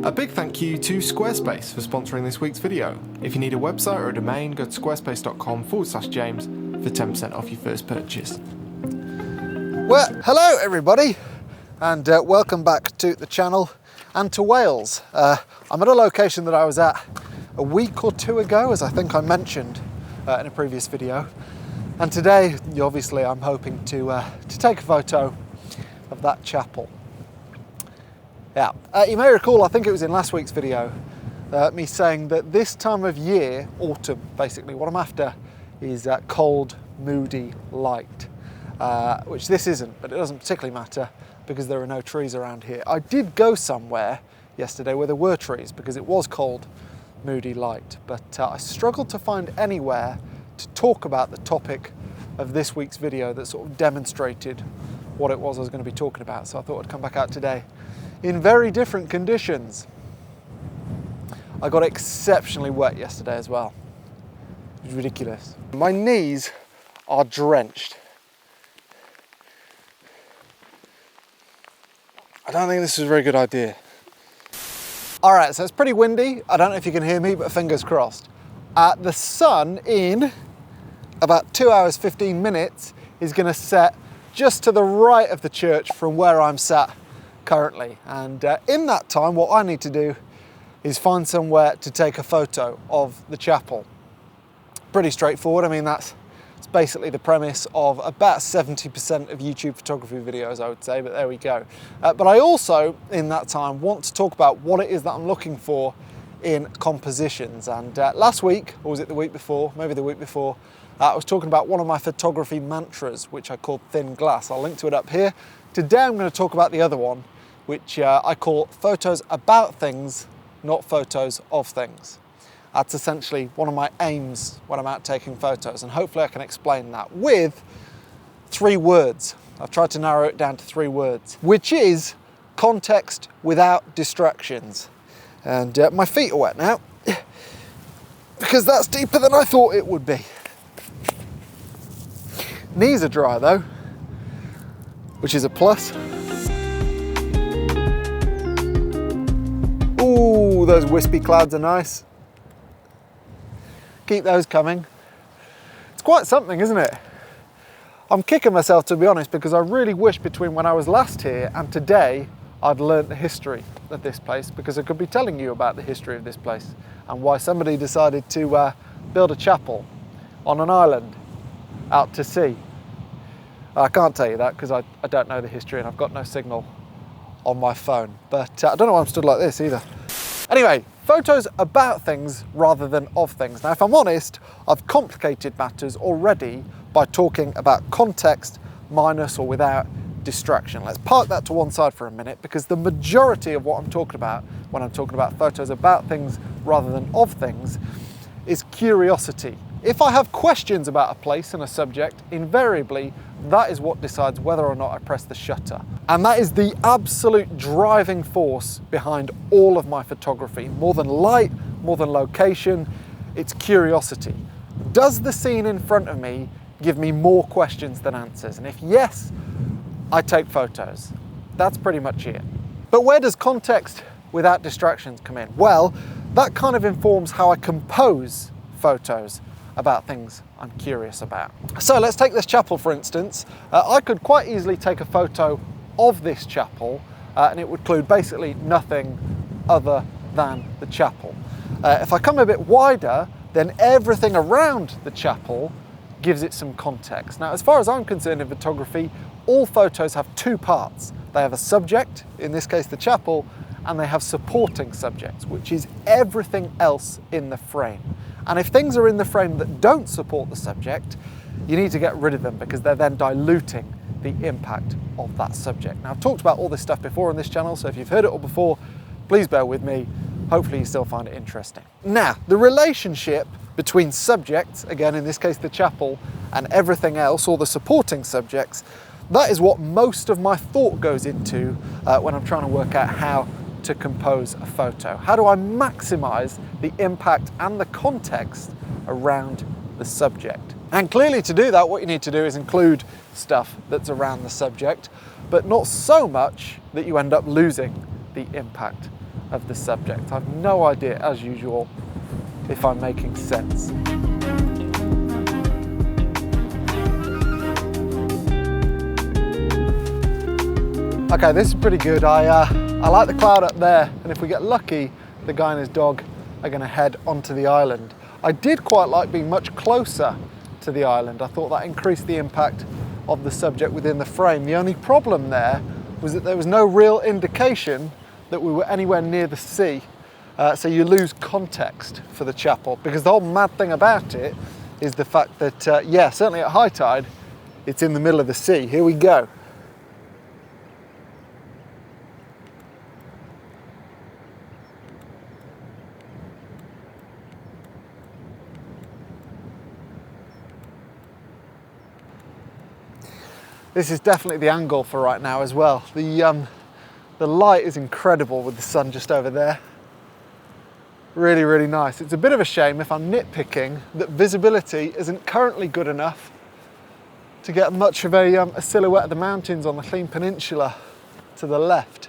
A big thank you to Squarespace for sponsoring this week's video. If you need a website or a domain, go to squarespace.com/James for 10% off your first purchase. Well, hello everybody, and welcome back to the channel and to Wales. I'm at a location that I was at a week or two ago, as I think I mentioned in a previous video. And today, obviously, I'm hoping to take a photo of that chapel. Yeah, you may recall, I think it was in last week's video, me saying that this time of year, autumn basically, what I'm after is cold, moody light, which this isn't, but it doesn't particularly matter because there are no trees around here. I did go somewhere yesterday where there were trees because it was cold, moody light, but I struggled to find anywhere to talk about the topic of this week's video that sort of demonstrated what it was I was going to be talking about. So I thought I'd come back out today in very different conditions. I got exceptionally wet yesterday as well. It was ridiculous. My knees are drenched. I don't think this is a very good idea. All right, so it's pretty windy. I don't know if you can hear me, but fingers crossed. The sun in about 2 hours, 15 minutes is gonna set just to the right of the church from where I'm sat currently. And in that time, what I need to do is find somewhere to take a photo of the chapel. Pretty straightforward. I mean, that's basically the premise of about 70% of YouTube photography videos, I would say, but there we go. But I also, in that time, want to talk about what it is that I'm looking for in compositions. And last week, or was it the week before? Maybe the week before, I was talking about one of my photography mantras, which I called thin glass. I'll link to it up here. Today, I'm going to talk about the other one, which I call photos about things, not photos of things. That's essentially one of my aims when I'm out taking photos, and hopefully I can explain that with 3 words. I've tried to narrow it down to 3 words, which is context without distractions. And my feet are wet now, because that's deeper than I thought it would be. Knees are dry though, which is a plus. Ooh, those wispy clouds are nice. Keep those coming. It's quite something, isn't it? I'm kicking myself, to be honest, because I really wish between when I was last here and today, I'd learnt the history of this place, because I could be telling you about the history of this place and why somebody decided to build a chapel on an island out to sea. I can't tell you that because I don't know the history and I've got no signal on my phone, but I don't know why I'm stood like this either. Anyway, photos about things rather than of things. Now, if I'm honest, I've complicated matters already by talking about context minus or without distraction. Let's park that to one side for a minute, because the majority of what I'm talking about when I'm talking about photos about things rather than of things is curiosity. If I have questions about a place and a subject, invariably that is what decides whether or not I press the shutter. And that is the absolute driving force behind all of my photography. More than light, more than location, it's curiosity. Does the scene in front of me give me more questions than answers? And if yes, I take photos. That's pretty much it. But where does context without distractions come in? Well, that kind of informs how I compose photos about things I'm curious about. So let's take this chapel, for instance. I could quite easily take a photo of this chapel and it would include basically nothing other than the chapel. If I come a bit wider, then everything around the chapel gives it some context. Now, as far as I'm concerned in photography, all photos have 2 parts. They have a subject, in this case the chapel, and they have supporting subjects, which is everything else in the frame. And if things are in the frame that don't support the subject, you need to get rid of them because they're then diluting the impact of that subject. Now, I've talked about all this stuff before on this channel, so if you've heard it all before, please bear with me. Hopefully you still find it interesting. Now, the relationship between subjects, again, in this case the chapel, and everything else, all the supporting subjects, that is what most of my thought goes into when I'm trying to work out how to compose a photo. How do I maximize the impact and the context around the subject? And clearly to do that, what you need to do is include stuff that's around the subject, but not so much that you end up losing the impact of the subject. I have no idea, as usual, if I'm making sense. Okay, this is pretty good. I like the cloud up there, and if we get lucky, the guy and his dog are going to head onto the island. I did quite like being much closer to the island. I thought that increased the impact of the subject within the frame. The only problem there was that there was no real indication that we were anywhere near the sea, so you lose context for the chapel, because the whole mad thing about it is the fact that, yeah, certainly at high tide, it's in the middle of the sea. Here we go. This is definitely the angle for right now as well. The light is incredible with the sun just over there. Really, really nice. It's a bit of a shame, if I'm nitpicking, that visibility isn't currently good enough to get much of a silhouette of the mountains on the Clean Peninsula to the left.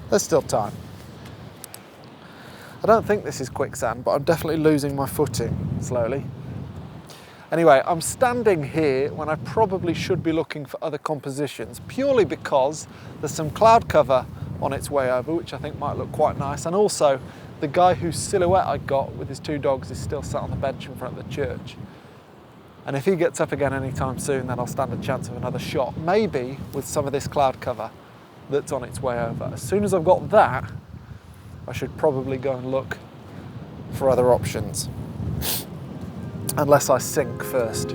There's still time. I don't think this is quicksand, but I'm definitely losing my footing slowly. Anyway, I'm standing here when I probably should be looking for other compositions, purely because there's some cloud cover on its way over, which I think might look quite nice. And also, the guy whose silhouette I got with his two dogs is still sat on the bench in front of the church. And if he gets up again anytime soon, then I'll stand a chance of another shot, maybe with some of this cloud cover that's on its way over. As soon as I've got that, I should probably go and look for other options, unless I sink first.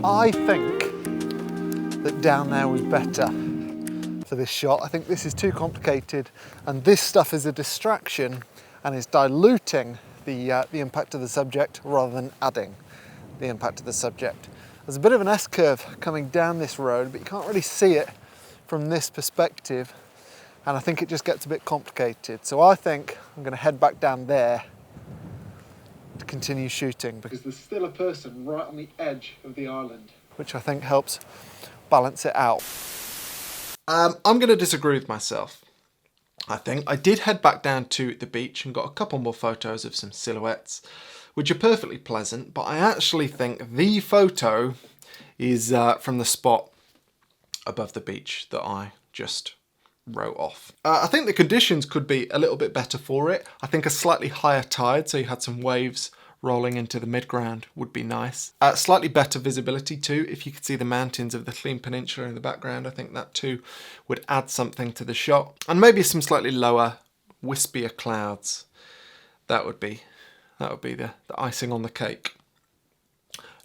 I think that down there was better for this shot. I think this is too complicated, and this stuff is a distraction and is diluting the impact of the subject rather than adding the impact of the subject. There's a bit of an S-curve coming down this road, but you can't really see it from this perspective, and I think it just gets a bit complicated. So I think I'm going to head back down there to continue shooting, because there's still a person right on the edge of the island, which I think helps balance it out. I'm going to disagree with myself. I think I did head back down to the beach and got a couple more photos of some silhouettes, which are perfectly pleasant, but I actually think the photo is from the spot above the beach that I just wrote off. I think the conditions could be a little bit better for it. I think a slightly higher tide, so you had some waves rolling into the midground, would be nice. Slightly better visibility too, if you could see the mountains of the Clean Peninsula in the background. I think that too would add something to the shot. And maybe some slightly lower, wispier clouds. That would be the icing on the cake.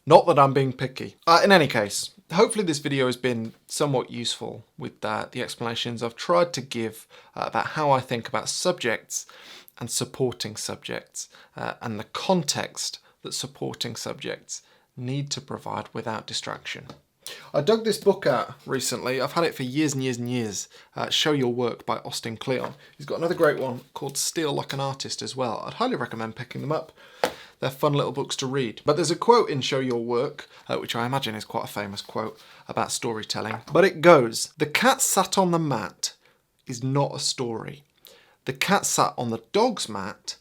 Not that I'm being picky. In any case, hopefully this video has been somewhat useful with the explanations I've tried to give about how I think about subjects and supporting subjects, and the context that supporting subjects need to provide without distraction. I dug this book out recently. I've had it for years and years and years. Show Your Work by Austin Kleon. He's got another great one called Steal Like an Artist as well. I'd highly recommend picking them up. They're fun little books to read. But there's a quote in Show Your Work, which I imagine is quite a famous quote about storytelling. But it goes, "The cat sat on the mat is not a story. The cat sat on the dog's mat,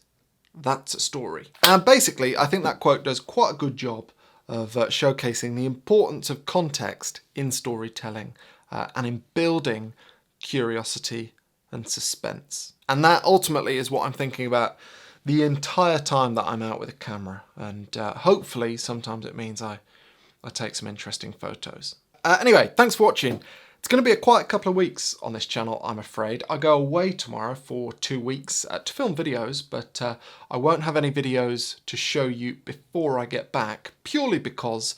that's a story." And basically, I think that quote does quite a good job of showcasing the importance of context in storytelling and in building curiosity and suspense. And that ultimately is what I'm thinking about the entire time that I'm out with a camera. And hopefully sometimes it means I take some interesting photos. Anyway, thanks for watching. It's going to be a quiet couple of weeks on this channel, I'm afraid. I go away tomorrow for 2 weeks to film videos, but I won't have any videos to show you before I get back, purely because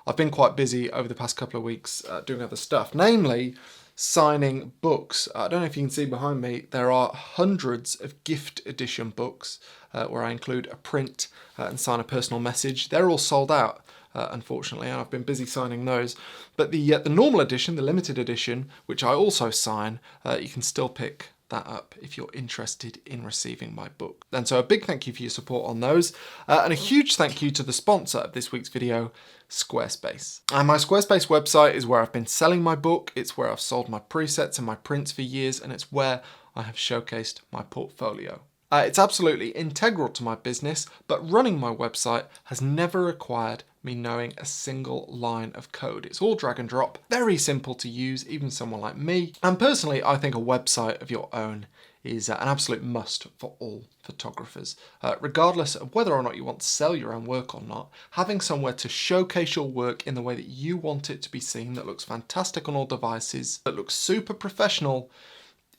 I've been quite busy over the past couple of weeks doing other stuff, namely signing books. I don't know if you can see behind me, there are hundreds of gift edition books where I include a print and sign a personal message. They're all sold out unfortunately, and I've been busy signing those. But the normal edition, the limited edition, which I also sign, you can still pick that up if you're interested in receiving my book. And so a big thank you for your support on those, and a huge thank you to the sponsor of this week's video, Squarespace. And my Squarespace website is where I've been selling my book, it's where I've sold my presets and my prints for years, and it's where I have showcased my portfolio. It's absolutely integral to my business, but running my website has never required me knowing a single line of code. It's all drag and drop, very simple to use, even someone like me. And personally, I think a website of your own is an absolute must for all photographers. Regardless of whether or not you want to sell your own work or not, having somewhere to showcase your work in the way that you want it to be seen, that looks fantastic on all devices, that looks super professional,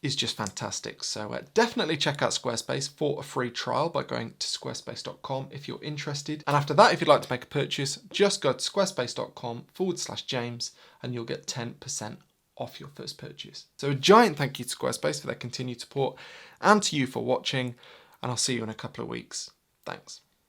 is just fantastic. So definitely check out Squarespace for a free trial by going to squarespace.com if you're interested. And after that, if you'd like to make a purchase, just go to squarespace.com/James and you'll get 10% off your first purchase. So a giant thank you to Squarespace for their continued support and to you for watching, and I'll see you in a couple of weeks. Thanks.